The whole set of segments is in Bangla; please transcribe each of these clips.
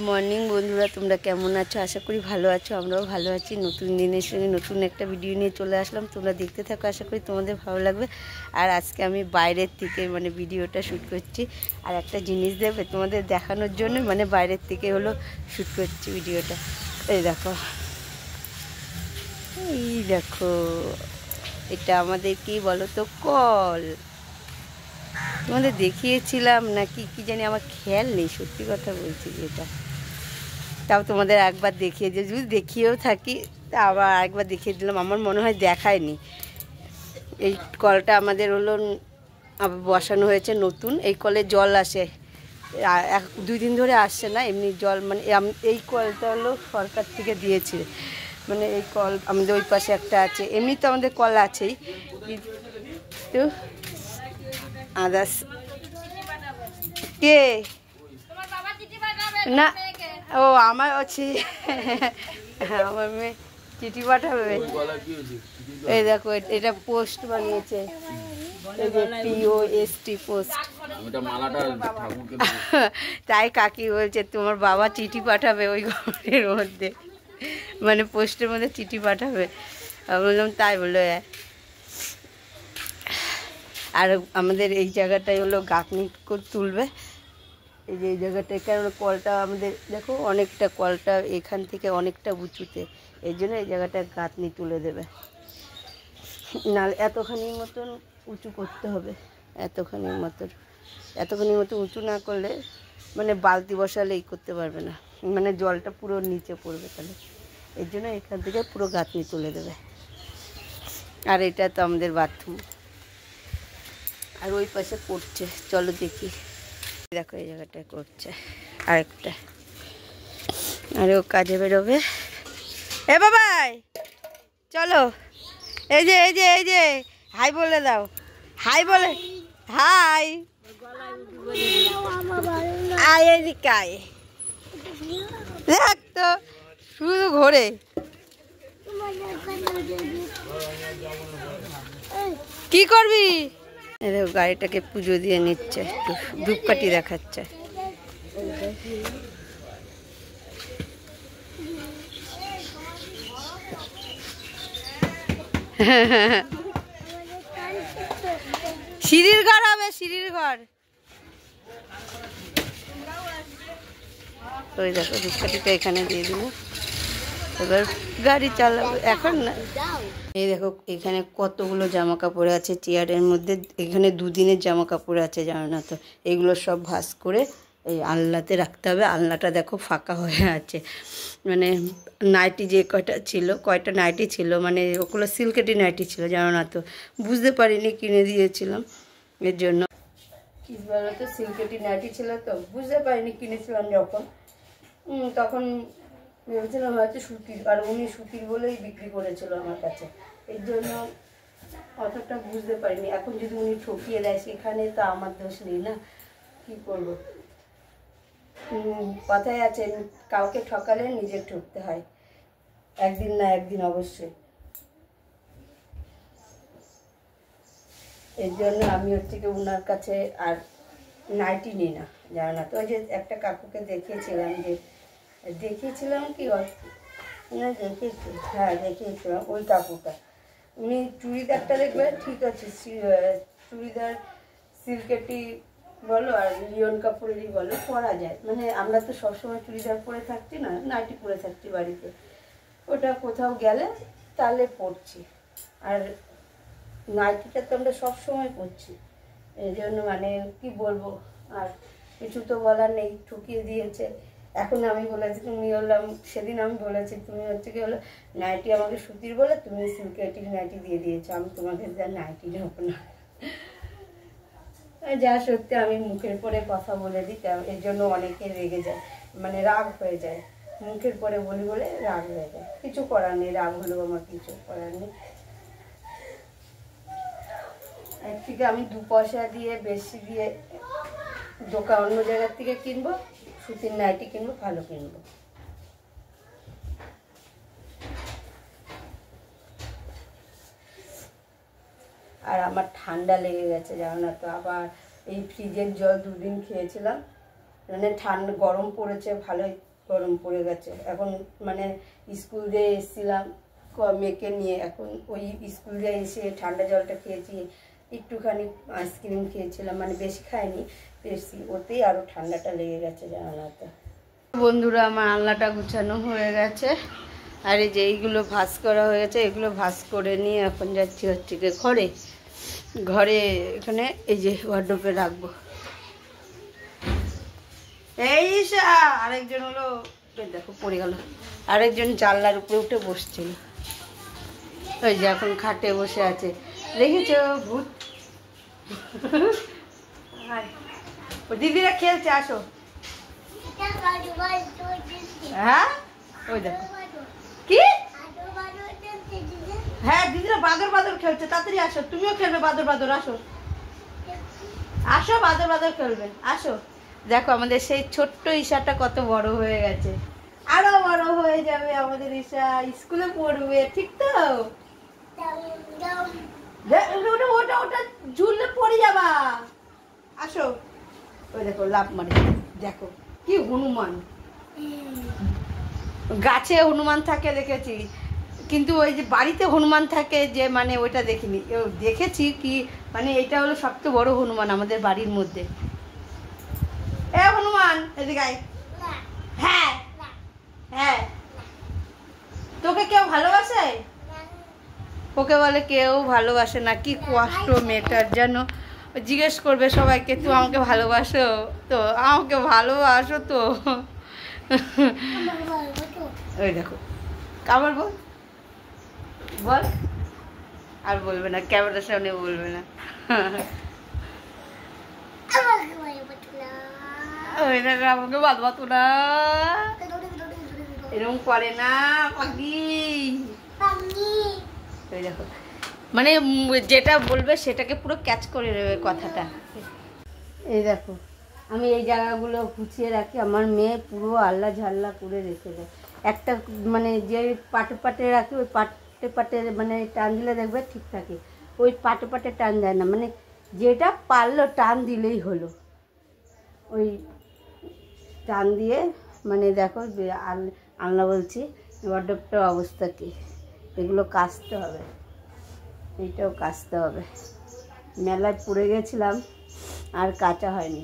মর্নিং বন্ধুরা, তোমরা কেমন আছো? আশা করি ভালো আছো। আমরাও ভালো আছি। নতুন দিনের সঙ্গে নতুন একটা ভিডিও নিয়ে চলে আসলাম। তোমরা দেখতে থাকো, আশা করি তোমাদের ভালো লাগবে। আর আজকে আমি বাইরের থেকে ভিডিওটা শ্যুট করছি। আর একটা জিনিস দেবে তোমাদের দেখানোর জন্য, বাইরের থেকে হলো শ্যুট করছি ভিডিওটা। এই দেখো, এই দেখো, এটা আমাদের কি বলো তো, কল। তোমাদের দেখিয়েছিলাম নাকি কি জানি, আমার খেয়াল নেই, সত্যি কথা বলছি। এটা তাও তোমাদের একবার দেখিয়ে দিয়ে, যদি দেখিয়েও থাকি তা আবার একবার দেখিয়ে দিলাম। আমার মনে হয় দেখায়নি। এই কলটা আমাদের হলো বসানো হয়েছে নতুন। এই কলে জল আসে, 2 দিন ধরে আসছে না এমনি জল। এই কলটা হলো সরকার থেকে দিয়েছে। এই কল আমাদের ওই পাশে একটা আছে। এমনি তো আমাদের কল আছেই, কিন্তু আদার্স কে না, ও আমার আছে। হ্যাঁ, আমার মেয়ে চিঠি পাঠাবে। এই দেখো, এটা পোস্ট বানিয়েছে, এই যে POST পোস্ট। তাই কাকি বলছে তোমার বাবা চিঠি পাঠাবে ওই ঘরের মধ্যে, পোস্টের মধ্যে চিঠি পাঠাবে। বললাম তাই বললো। আর আমাদের এই জায়গাটাই হলো গাঁথনি করে তুলবে। এই যে এই জায়গাটায়, কারণ কলটা আমাদের দেখো অনেকটা, কলটা এখান থেকে অনেকটা উঁচুতে, এই জন্য এই জায়গাটা গাঁথনি তুলে দেবে। নাহলে এতখানির মতন উঁচু করতে হবে। এতখানির মতো উঁচু না করলে বালতি বসালেই করতে পারবে না, জলটা পুরো নিচে পড়বে। তাহলে এই জন্য এখান থেকে পুরো গাঁথনি তুলে দেবে। আর এটা তো আমাদের বাথরুম। আর ওই পাশে করছে, চলো দেখি। দেখো এই জায়গাটায় করছে আরেকটা, আর ও কাজে বেরোবে। এ বাবাই চলো, এই যে হাই বলে দাও, হাই বলে, হাই। আয় এদিকে আয়, দেখ তো শুধু ঘোরে। কি করবি? দেখো গাড়িটাকে পুজো দিয়ে নিচ্ছে, একটু ধূপকাঠি দেখাচ্ছে। সিঁড়ির ঘর হবে, সিঁড়ির ঘর। ওই দেখো ধূপকাঠিটা এখানে দিয়ে দিল, এবার গাড়ি চালাবো এখন না। এই দেখো এখানে কতগুলো জামা কাপড় আছে চেয়ারের মধ্যে। এখানে 2 দিনের জামা কাপড় আছে, জানো না তো। এগুলো সব ভাঁজ করে এই আলনাতে রাখতে হবে। আলনাটা দেখো ফাঁকা হয়ে আছে। নাইটি যে কয়টা নাইটি ছিল, ওগুলো সিল্কেটি নাইটি ছিল, জানো না তো। বুঝতে পারিনি, কিনে দিয়েছিলাম এর জন্য। কি বলো তো, সিল্কেটি নাইটি ছিল তো, বুঝতে পারিনি কিনেছিলাম যখন। তখন ভেবেছিলাম হয়তো সুতির, আর উনি সুতির বলেই বিক্রি করেছিল আমার কাছে, এর জন্য অতটা বুঝতে পারিনি। এখন যদি উনি ঠকিয়ে দেয় সেখানে তো আমার দোষ নেই না, কি করবো। কথায় আছে, কাউকে ঠকালে নিজে ঠকতে হয়, একদিন না একদিন অবশ্যই। এর জন্য আমি কি ওনার কাছে আর নাইটি নিই না, জানো না তো। ওই যে একটা কাকুকে দেখিয়েছিলাম কি হ্যাঁ দেখিয়েছিলাম, ওই কাকুটা। উনি চুড়িদারটা দেখবে ঠিক আছে, চুড়িদার সিল্কেটি বলো আর লিওন কাপড়েরই বলো, পরা যায়। আমরা তো সবসময় চুড়িদার পরে থাকছি না, নাইটি পরে থাকছি বাড়িতে। ওটা কোথাও গেলে তাহলে পরছি, আর নাইটিটা তো আমরা সবসময় পরছি। এই জন্য কি বলবো, আর কিছু তো বলার নেই, ঠকিয়ে দিয়েছে। এখন আমি বলেছি, তুমি সেদিন আমি বলেছি তুমি কি হলো নাইটি আমাকে সুতির বলে তুমি সিল্কেটির নাইটি দিয়ে দিয়েছো, আমি তোমাকে যা নাইটি নেবো না। যা সত্যি, আমি মুখের পরে কথা বলে দিই, এর জন্য অনেকে রেগে যায়, রাগ হয়ে যায়। মুখের পরে বলি বলে রাগ হয়ে যায়, কিছু করার নেই, রাগ হলেও আমার কিছু করার নেই। এর থেকে আমি 2 পয়সা দিয়ে বেশি দিয়ে অন্য জায়গার থেকে কিনবো, সুতির নাইটি কিনবো, ভালো কিনবো। আর আমার ঠান্ডা লেগে গেছে, জানো না তো। আবার এই ফ্রিজের জল 2 দিন খেয়েছিলাম, ঠান্ডা গরম পড়েছে ভালোই, গরম পড়ে গেছে এখন। মানে স্কুল দিয়ে এসেছিলাম মেয়েকে নিয়ে, এখন ওই স্কুল দিয়ে এসে ঠান্ডা জলটা খেয়েছি, একটুখানি আইসক্রিম খেয়েছিলাম, মানে বেশি খাইনি, বেশি ওতেই আরও ঠান্ডাটা লেগে গেছে জানালাতে। বন্ধুরা আমার আলনাটা গুছানো হয়ে গেছে, আর এই যে এইগুলো ভাঁজ করা হয়ে গেছে, এগুলো ভাঁজ করে নিয়ে এখন যাচ্ছি হচ্ছে গিয়ে ঘরে এখানে এই যে ওয়ার্ডরোবে রাখবো। এই আরেকজন হলো, দেখো পড়ে গেল, আরেকজন জানলার উপরে উঠে বসছিল, ওই যে এখন খাটে বসে আছে, দেখেছ ভূত? দিদিরা খেলছে, আসো। হ্যাঁ ওই দেখো কি, হ্যাঁ দিদিরা বাদর বাদর খেলছে, তাড়াতাড়ি আসো, তুমিও খেলবে বাদর বাদর, আসো আসো বাদর বাদর খেলবে, আসো। দেখো আমাদের সেই ছোট্ট ঈশাটা কত বড় হয়ে গেছে, আরো বড় হয়ে যাবে আমাদের ঈশা, স্কুলে পড়বে, ঠিক তো? ওটা ওটা ঝুললে পড়ে যাবা, আসো। ওই দেখো লাফ মারে, দেখো কি হনুমান, গাছে হনুমান থাকে দেখেছি, কিন্তু ওই যে বাড়িতে হনুমান থাকে যে, মানে ওইটা দেখিনি, দেখেছি কি, মানে এটা হলো সবচেয়ে বড় হনুমান আমাদের বাড়ির মধ্যে। এ হনুমান এদিকে আয়। হ্যাঁ হ্যাঁ, তোকে কেউ ভালোবাসে? ওকে বলে কেউ ভালোবাসে না, কি কষ্ট মেয়েটার যেন, জিজ্ঞেস করবে সবাইকে, তুই আমাকে ভালোবাসো তো, আমাকে ভালোবাসো তো। ওই দেখো কাবার বল বল, আর বলবে না, ক্যামেরার সামনে বলবে না। ওই দেখো আমাকে ভালোবাসো না, এরকম করে না পাখি। ওই দেখো মানে যেটা বলবে সেটাকে পুরো ক্যাচ করে নেবে কথাটা। এই দেখো আমি এই জায়গাগুলো গুছিয়ে রাখি, আমার মেয়ে পুরো আল্লা ঝাল্লা করে রেখে দেয়। একটা মানে যে পাটে পাটে রাখি, ওই পাটে পাটে মানে টান দিলে দেখবে ঠিক থাকে, ওই পাটে পাটে টান দেয় না, মানে যেটা পারলো টান দিলেই হলো, ওই টান দিয়ে মানে দেখো আলনা বলছি, ওয়ার্ডরোবটার অবস্থা কী, এগুলো কাচতে হবে, এইটাও কাচতে হবে, মেলায় পড়ে গেছিলাম আর কাচা হয়নি।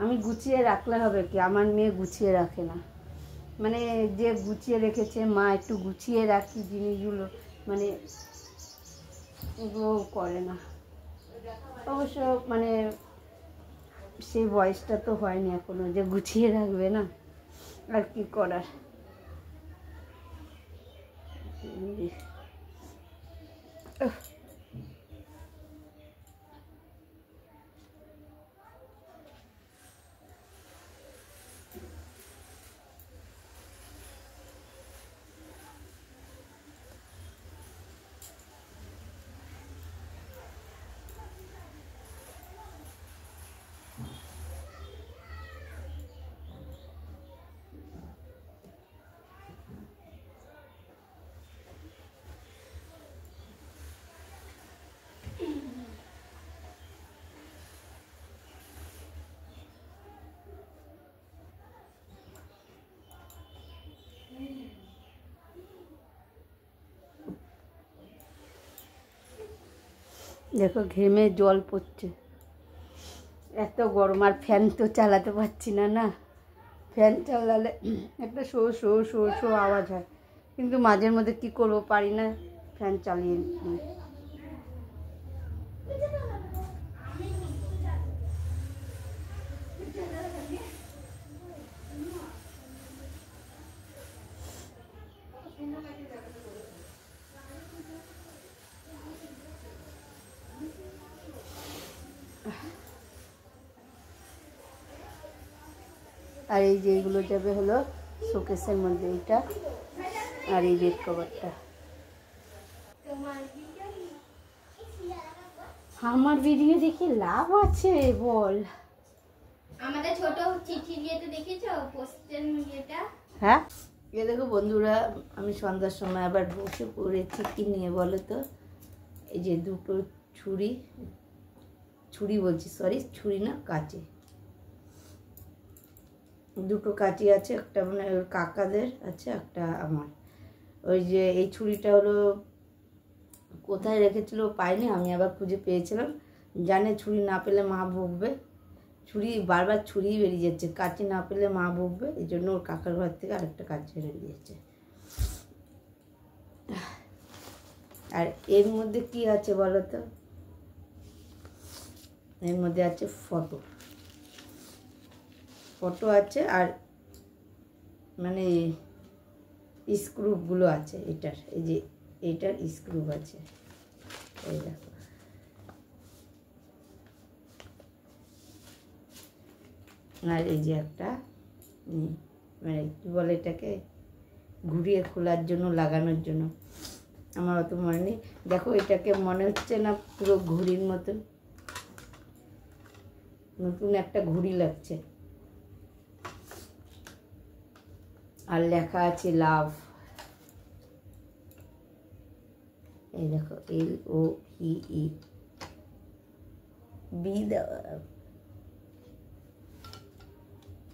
আমি গুছিয়ে রাখলে হবে কি, আমার মেয়ে গুছিয়ে রাখে না, মানে যে গুছিয়ে রেখেছে মা একটু গুছিয়ে রাখি জিনিসগুলো, মানে ওগুলো করে না। অবশ্য মানে সেই বয়সটা তো হয়নি এখনো যে গুছিয়ে রাখবে না, আর কি করার। দেখো ঘেমে জল পড়ছে, এত গরম, আর ফ্যান তো চালাতে পারছি না, না ফ্যান চালালে একটা শো শো শো শো আওয়াজ হয়, কিন্তু মাঝের মধ্যে কি করবো, পারি না ফ্যান চালিয়ে। আর এই যে এইগুলো যাবে হলো শোকেসের মধ্যে, এইটা আর এই বেড কভারটা। আমার ভিডিও দেখে লাভ আছে বল? আমাদের ছোট চিঠি দিয়েতে দেখেছো পোস্টের ইয়েটা? হ্যাঁ এ দেখো বন্ধুরা, আমি সন্ধ্যার সময় আবার বসে পড়েছি কি নিয়ে বলো তো, এই যে দুটো ছুরি, ছুরি বলছি সরি, ছুরি না কাঁচি, দুটো কাঁচি আছে, একটা মানে ওর কাকাদের আছে, একটা আমার। ওই যে এই ছুরিটা হলো কোথায় রেখেছিল পাইনি, আমি আবার খুঁজে পেয়েছিলাম। জানে ছুরি না পেলে মা বকবে, ছুরি বারবার ছুরি বেরিয়ে যাচ্ছে, কাঁচি না পেলে মা বকবে, এই জন্য ওর কাকার ঘর থেকে আরেকটা কাঁচি এনে দিয়েছে। আর এর মধ্যে কি আছে বলো তো? এর মধ্যে আছে ফটো, ফটো আছে আর মানে স্ক্রুপগুলো আছে এটার, এই যে এটার স্ক্রুপ আছে, এই দেখো। আর এই যে একটা মানে কী বলে এটাকে, ঘুরিয়ে খোলার জন্য, লাগানোর জন্য, আমার অত মনে নেই। দেখো এটাকে মনে হচ্ছে না পুরো ঘড়ির মতন, নতুন একটা ঘড়ি লাগছে। আর লেখা আছে লাভ, এই দেখো LOVE বি দেওয়া।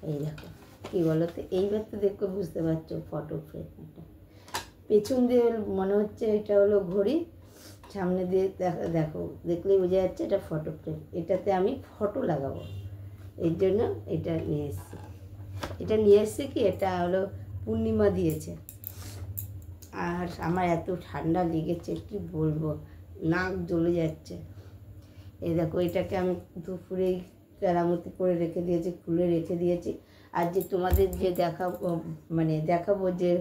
এই দেখো কি বলো তো, এইবার তো দেখো বুঝতে পারছো ফটো ফ্রেম। এটা পেছন দিয়ে মনে হচ্ছে এটা হলো ঘড়ি, সামনে দিয়ে দেখো দেখলেই বোঝা যাচ্ছে এটা ফটো ফ্রেম। এটাতে আমি ফটো লাগাবো, এই জন্য এটা নিয়ে এসেছি। এটা নিয়ে এসেছি কি, এটা হলো পূর্ণিমা দিয়েছে। আর আমার এত ঠান্ডা লেগেছে কি বলবো, নাক জ্বলে যাচ্ছে। এই দেখো এটাকে আমি দুপুরেই কেরামতি করে রেখে দিয়েছি, খুলে রেখে দিয়েছি। আর যে তোমাদের যে দেখাবো, মানে দেখাবো যে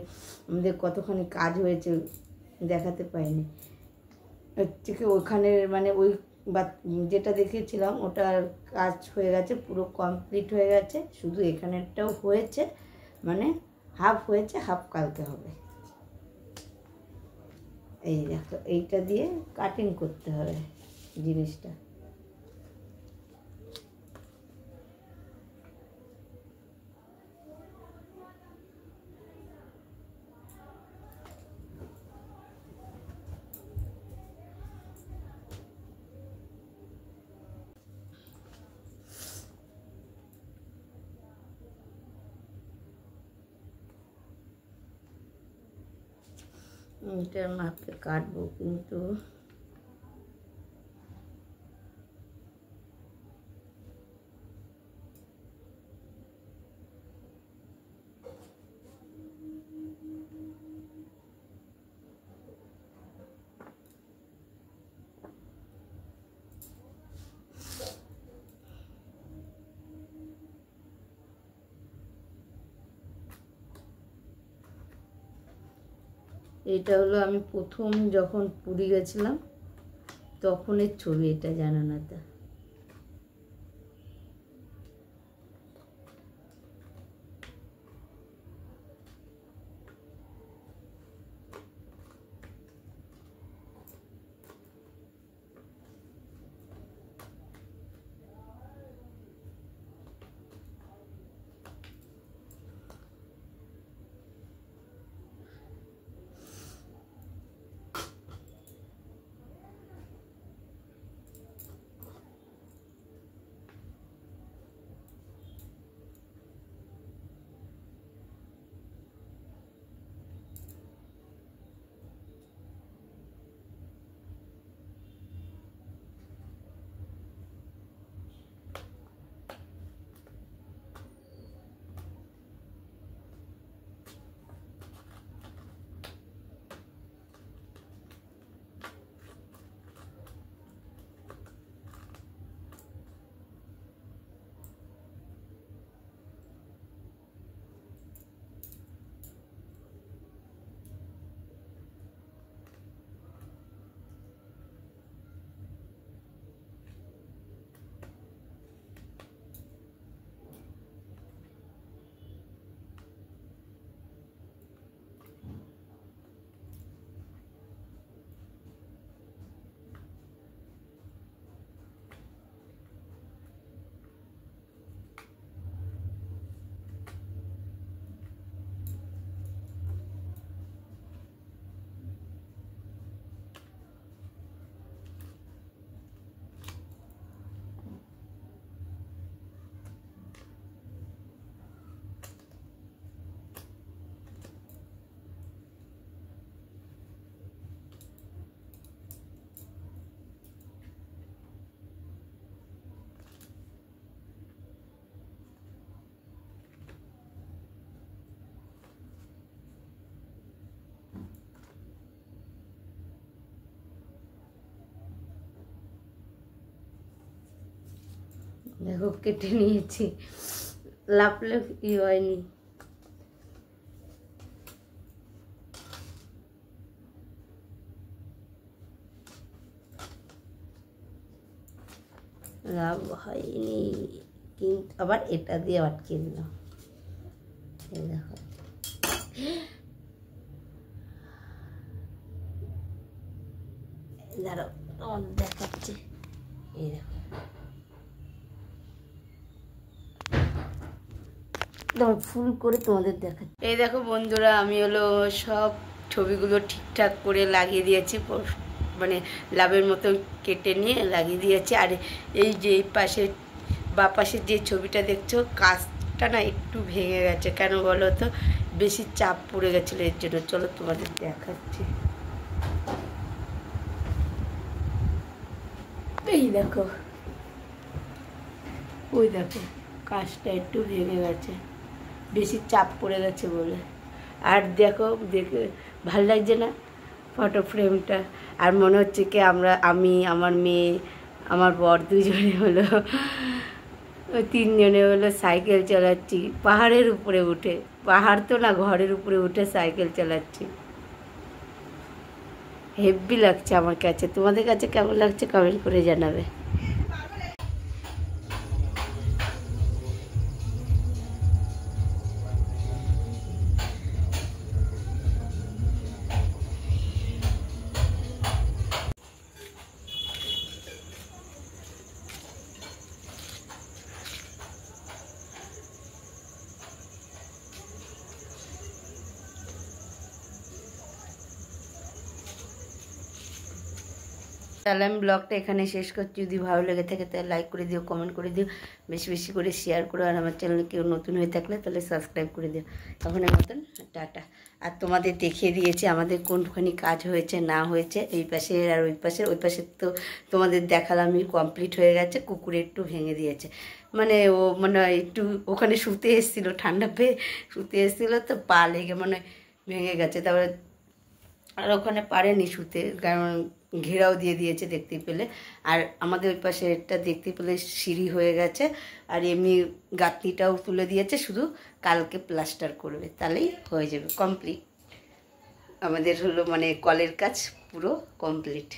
আমাদের কতখানি কাজ হয়েছে, দেখাতে পাইনি। থেকে ওখানে মানে ওই বা যেটা দেখেছিলাম ওটার কাজ হয়ে গেছে, পুরো কমপ্লিট হয়ে গেছে। শুধু এখানেরটাও হয়েছে, মানে হাফ হয়েছে, হাফ কালকে হবে। এই দেখো এইটা দিয়ে কাটিং করতে হবে জিনিসটা। এটার মাপে কাটবো, কিন্তু এটা হলো আমি প্রথম যখন পুরী গেছিলাম তখনের ছবি, এটা জানো না তা? দেখো কেটে নিয়েছি, লাফলে ই হয়নি। লাভ হয়নি, কিন্তু আবার এটা দিয়ে আটকে দিলাম। এই দেখো দাঁড়াও দেখাচ্ছি, এই দেখো ফুল করে তোমাদের দেখাচ্ছি। এই দেখো বন্ধুরা, আমি হলো সব ছবিগুলো ঠিকঠাক করে লাগিয়ে দিয়েছি, মানে লাভের মতো কেটে নিয়ে লাগিয়ে দিয়েছি। আর এই যে এই পাশে বা পাশের যে ছবিটা দেখছো, কাজটা না একটু ভেঙে গেছে, কেন বলো তো, বেশি চাপ পড়ে গেছিলো, এর জন্য। চলো তোমাদের দেখাচ্ছি। এই দেখো, ওই দেখো কাজটা একটু ভেঙে গেছে, বেশি চাপ পড়ে গেছে বলে। আর দেখো, দেখে ভাল লাগছে না ফটো ফ্রেমটা? আর মনে হচ্ছে কি আমি আমার মেয়ে আমার বর দুজনে হলো, ওই তিনজনে হলো সাইকেল চালাচ্ছি পাহাড়ের উপরে উঠে। পাহাড় তো না, ঘরের উপরে উঠে সাইকেল চালাচ্ছি। হেব্বি লাগছে আমার কাছে। তোমাদের কাছে কেমন লাগছে কমেন্ট করে জানাবে। তাহলে আমি ব্লগটা এখানে শেষ করছি। যদি ভালো লেগে থাকে তাহলে লাইক করে দিও, কমেন্ট করে দিও, বেশি বেশি করে শেয়ার করো। আর আমার চ্যানেলে কেউ নতুন হয়ে থাকলে তাহলে সাবস্ক্রাইব করে দিও। তখনের মতন টাটা। আর তোমাদের দেখিয়ে দিয়েছি আমাদের কোনখানি কাজ হয়েছে না হয়েছে, এই পাশের আর ওই পাশের। ওই পাশের তো তোমাদের দেখালামই, কমপ্লিট হয়ে গেছে। কুকুরে একটু ভেঙে দিয়েছে, মানে ও মানে একটু ওখানে শুতে এসেছিলো, ঠান্ডা পেয়ে শুতে এসেছিলো, তো পা লেগে মানে ভেঙে গেছে। তারপরে আর ওখানে পারেনি শুতে, কারণ ঘেরাও দিয়ে দিয়েছে দেখতে পেলে। আর আমাদের ওই পাশে এটা দেখতে পেলে সিঁড়ি হয়ে গেছে, আর এমনি গাঁথনিটাও তুলে দিয়েছে, শুধু কালকে প্লাস্টার করবে, তাহলেই হয়ে যাবে কমপ্লিট। আমাদের হলো মানে কলের কাজ পুরো কমপ্লিট।